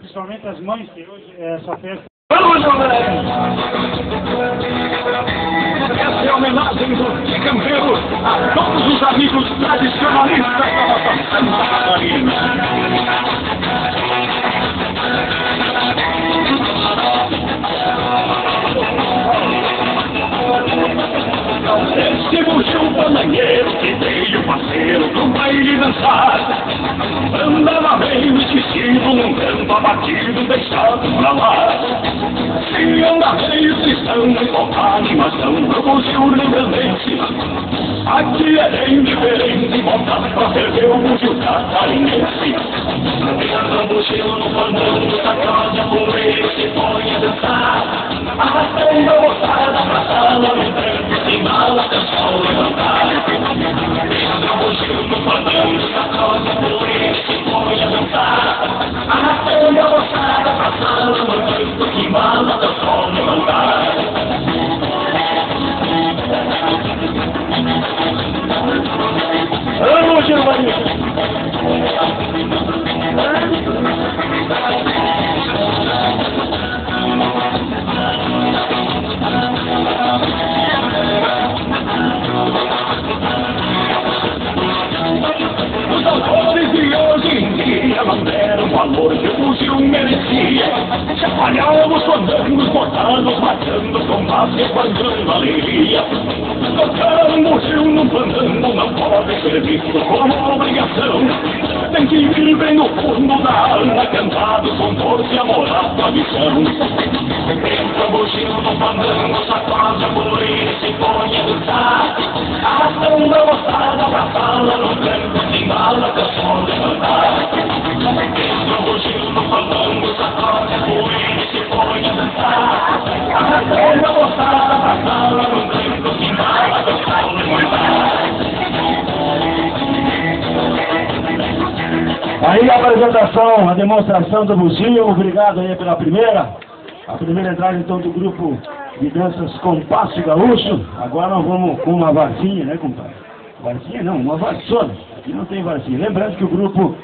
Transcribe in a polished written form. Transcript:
principalmente as mães, que hoje é essa festa. Vamos, moleque! Essa é a homenagem do Campeiro a todos os amigos tradicionalistas da nossa Santa Catarina. Esse buchão bananheiro que veio parceiro do baile dançar, andava bem esquecido num canto abatido, deixado pra lá. Se anda bem cristão e voltar animação pro buchão rio-grandense, aqui é bem diferente, voltar pra perder o buchão catarinense. Anda o buchão no fandango, sacode a poeira, se põe a dançar, arrastando a moçada pra sala, no tranco, sem bala, até o sol levantar. Entra o buchão no fandango, sacode a poeira, se põe a dançar, arrastando a moçada pra sala, no tranco, sem bala, até o sol levantar. Vamos, Gilvarinho! Os autores de hoje em dia não deram o valor que o buchão merecia. Chacoalhavam os fandangos, botados, matando combate, espantando alegria. Tocar um buchão num fandango não pode ser visto como obrigação. Tem que ir bem no fundo da alma, cantado com força e amor à tradição. Entra o buchão no fandango, sacode a poeira, se põe a dançar, arrastando a moçada pra sala, no canto sem bala, até o sol levantar. Entra o buchão no fandango, sacode a poeira, se põe a dançar, arrastando a moçada pra sala, no canto sem bala, até o sol levantar. Aí a apresentação, a demonstração do buchinho, obrigado aí pela primeira. A primeira entrada então do grupo de danças Compasso Gaúcho. Agora nós vamos com uma varzinha, né, compadre? Varzinha não, uma varsona. Aqui não tem varzinha. Lembrando que o grupo